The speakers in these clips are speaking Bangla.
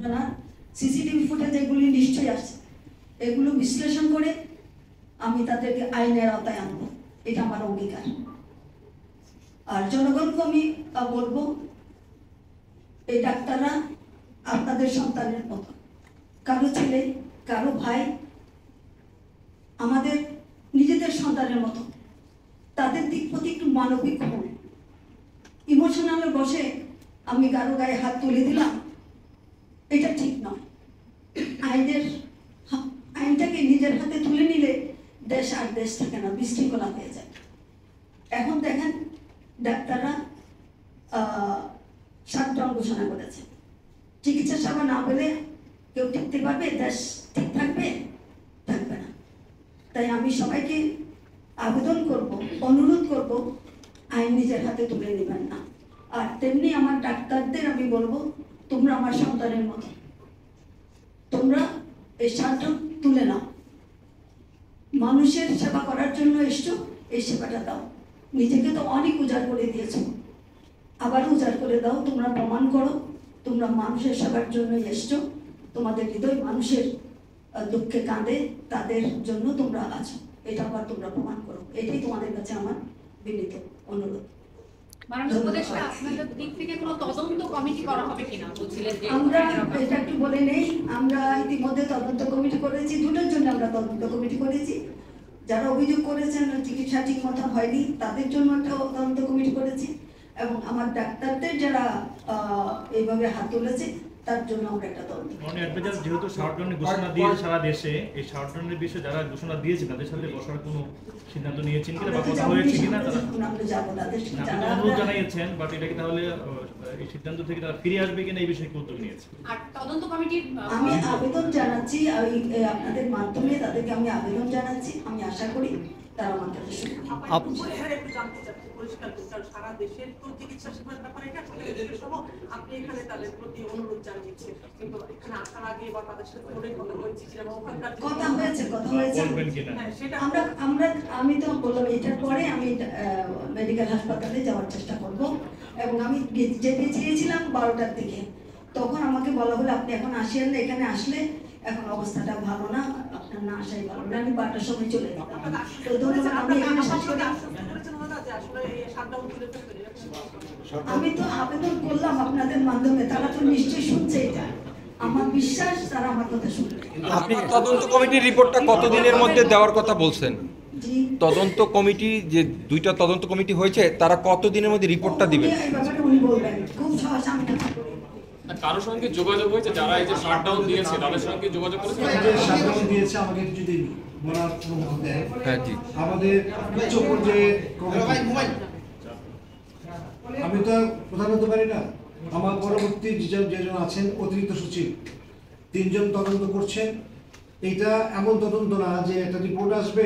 আপনারা সিসিটিভি ফুটেজ এগুলি নিশ্চয়ই আসছে, এগুলো বিশ্লেষণ করে আমি তাদেরকে আইনের আওতায় আনবো, এটা আমার অঙ্গীকার। আর জনগণকে আমি বলবো, এই ডাক্তাররা আপনাদের সন্তানের মতো, কারো ছেলে কারো ভাই, আমাদের নিজেদের সন্তানের মতো। তাদের দিক প্রতি একটু মানবিক হন। ইমোশনালের বসে আমি কারো গায়ে হাত তুলে দিলাম, এটা ঠিক নয়। আইনটাকে নিজের হাতে তুলে নিলে দেশ আর দেশ থাকে না, বিশৃঙ্খলা হয়ে যায়। এখন দেখেন ডাক্তাররা শাটডাউন ঘোষণা করেছে, চিকিৎসা সেবা না পেলে কেউ টিকতে পারবে? দেশ ঠিক থাকবে? থাকবে না। তাই আমি সবাইকে আবেদন করব, অনুরোধ করব, আইন নিজের হাতে তুলে নেবেন না। আর তেমনি আমার ডাক্তারদের আমি বলবো, তোমরা আমার সন্তানের মতো, তোমরা এই শাটডাউন তুলে নাও। মানুষের সেবা করার জন্য এসছো, এই সেবাটা দাও। নিজেকে তো অনেক উজাড় করে দিয়েছো, আবার উজাড় করে দাও। তোমরা প্রমাণ করো তোমরা মানুষের সেবার জন্য এসছো, তোমাদের হৃদয় মানুষের দুঃখে কাঁদে, তাদের জন্য তোমরা আছো, এটা আবার তোমরা প্রমাণ করো। এটাই তোমাদের কাছে আমার বিনীত অনুরোধ। আমরা এটা একটু বলে নেই, আমরা ইতিমধ্যে তদন্ত কমিটি করেছি, দুটোর জন্য আমরা তদন্ত কমিটি করেছি। যারা অভিযোগ করেছেন চিকিৎসা ঠিক মতো হয়নি, তাদের জন্য একটা তদন্ত কমিটি করেছি, এবং আমার ডাক্তারদের যারা এইভাবে হাত তুলেছে তার জন্য আমরা একটা তদন্ত। যেহেতু শাটডাউনের ঘোষণা দিয়েছে সারা দেশে, এই শাটডাউনের বিষয়ে যারা ঘোষণা দিয়েছে তাদের সাথে বসার কোনো সিদ্ধান্ত নিয়েছেন কিনা বা কথা হয়েছে কিনা? তারা অনুরোধ জানিয়েছেন, বাট এটা কি তাহলে এই সিদ্ধান্ত থেকে তারা ফিরে আসবে কিনা এই বিষয়ে কি উদ্যোগ নিয়েছে? আর তদন্ত কমিটির আমি আবেদন জানাচ্ছি, আপনাদের মাধ্যমে তাদেরকে আমি আবেদন জানাচ্ছি। আমি আশা করি তারা আমার কাছে শুনবে। সারা দেশের চিকিৎসা সেবার ব্যাপারে আপনি এখানে তাদের প্রতি অনুরোধ জানিয়েছেন, কিন্তু এখানে আসার আগে বা তাদের সাথে কথা হয়েছে আমি তো বললাম এটার পরে আমি মেডিকেল হাসপাতালে যাওয়ার চেষ্টা করব, এবং আমি যেতে চেয়েছিলাম 12টার দিকে। তখন আমাকে বলা হলো আপনি এখন আসেন না, এখানে আসলে এখন অবস্থাটা ভালো না, আপনার না আসাই ভালো না। আমি 12টার সময় চলে গেলাম। তো ধন্যবাদ। আমি তো আবেদন করলাম আপনাদের মাধ্যমে, তারা তো নিশ্চয়ই শুনছে, এটা আমার বিশ্বাস তারা আমার কথা শুনবে। আপনি তদন্ত কমিটির রিপোর্টটা কতদিনের মধ্যে দেওয়ার কথা বলছেন? তদন্ত কমিটি যে দুইটা তদন্ত কমিটি হয়েছে তারা কতদিনের মধ্যে রিপোর্টটা দিবেন? এই ব্যাপারে উনি বলবেন, খুব সহজ। আমি কারোর সঙ্গে যোগাযোগ হয়েছে যারা এই যে শাটডাউন দিয়েছে তাদের সঙ্গে যোগাযোগ করেছে? শাটডাউন দিয়েছে আমাকে যদি বলার অনুমতি দেয়। হ্যাঁ জি। আমাদের উচ্চ পর্যায়ে আমি তো প্রধান হতে পারি না, আমার পরবর্তী যেজন আছেন অতিরিক্ত সচিব 3 জন তদন্ত করছেন। এইটা এমন তদন্ত না যে একটা রিপোর্ট আসবে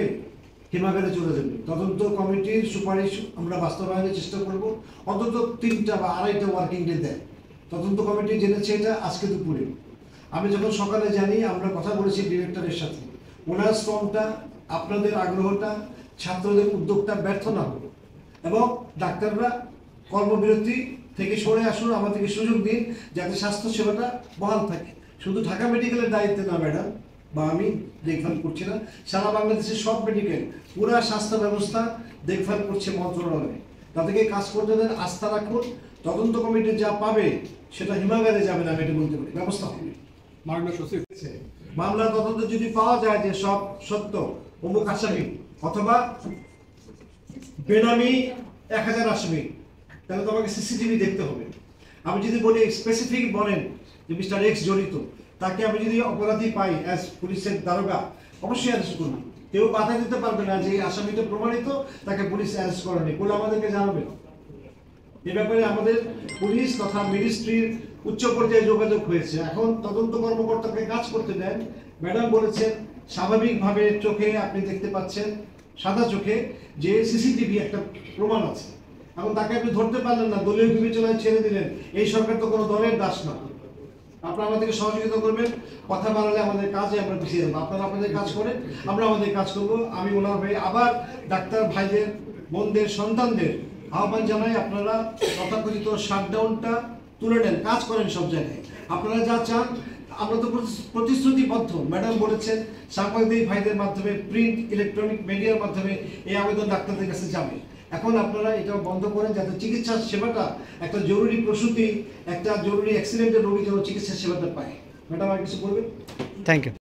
হিমাগারে চলে যাবে। তদন্ত কমিটির সুপারিশ আমরা বাস্তবায়নের চেষ্টা করব। অন্তত 3টা বা 2.5টা ওয়ার্কিং ডে দেয়। তদন্ত কমিটি জেনেছে এটা আজকে দুপুরে। আমি যখন সকালে জানি, আমরা কথা বলেছি ডিরেক্টরের সাথে, ওনার শ্রমটা, আপনাদের আগ্রহটা, ছাত্রদের উদ্যোগটা ব্যর্থ না হোক, এবং ডাক্তাররা কর্মবিরতি থেকে সরে আসুন, আমাদেরকে সুযোগ দিন যাতে স্বাস্থ্য সেবাটা বহাল থাকে। শুধু ঢাকা মেডিকেলের দায়িত্বে না ম্যাডাম, বা আমি দেখভাল করছি না, সারা বাংলাদেশের সব মেডিকেল, পুরা স্বাস্থ্য ব্যবস্থা দেখভাল করছে মন্ত্রণালয়। তাদেরকে কাজ করতে দেন, আস্থা রাখুন। তদন্ত কমিটি যা পাবে সেটা হিমাগারে যাবে না, আমি এটা বলতে পারি, ব্যবস্থা হবে। মামলা তদন্ত যদি পাওয়া যায় যে সব সত্য, অমুক আসামি অথবা বেনামি 1000 আসামি, তাহলে তোমাকে সিসিটিভি দেখতে হবে। আমি যদি বলি স্পেসিফিক বলেন যে মিস্টার এক্স জড়িত, তাকে আমি যদি অপরাধী পাই অ্যাজ পুলিশের দারোগা, অবশ্যই অ্যারেস্ট করব। কেউ বাধা দিতে পারবে না যে আসামিটা প্রমাণিত, তাকে পুলিশ অ্যারেস্ট করেনি, বলে আমাদেরকে জানাবে। এ ব্যাপারে আমাদের পুলিশ তথা মিনিস্ট্রির উচ্চ পর্যায়ে যোগাযোগ হয়েছে। এখন তদন্ত কর্মকর্তাকে কাজ করতে দেন। ম্যাডাম বলেছেন স্বাভাবিকভাবে চোখে আপনি দেখতে পাচ্ছেন, সাদা চোখে, যে সিসিটিভি একটা প্রমাণ আছে। এখন তাকে আপনি ধরতে পারলেন না, দলীয় বিবেচনায় ছেড়ে দিলেন। এই সরকার তো কোনো দলের দাস না। আপনারা আমাদেরকে সহযোগিতা করবেন। কথা বাড়ালে আমাদের কাজে আমরা পিছিয়ে যাবো। আপনারা আপনাদের কাজ করেন, আমরা আমাদের কাজ করবো। আমি ওনার ভাই আবার ডাক্তার ভাইদের, বোনদের, সন্তানদের আহ্বান জানাই, আপনারা তথাকথিত শাটডাউনটা তুলে নেন, কাজ করেন সব জায়গায়। আপনারা যা চান আমরা তো প্রতিশ্রুতিবদ্ধ। ম্যাডাম বলেছেন সাংবাদিক ভাইদের মাধ্যমে, প্রিন্ট ইলেকট্রনিক মিডিয়ার মাধ্যমে এই আবেদন ডাক্তারদের কাছে যাবে। এখন আপনারা এটা বন্ধ করেন যাতে চিকিৎসা সেবাটা, একটা জরুরি প্রসূতি, একটা জরুরি অ্যাক্সিডেন্টের রোগী যেন চিকিৎসা সেবাটা পায়। ম্যাডাম আর কিছু বলবেন? Thank you.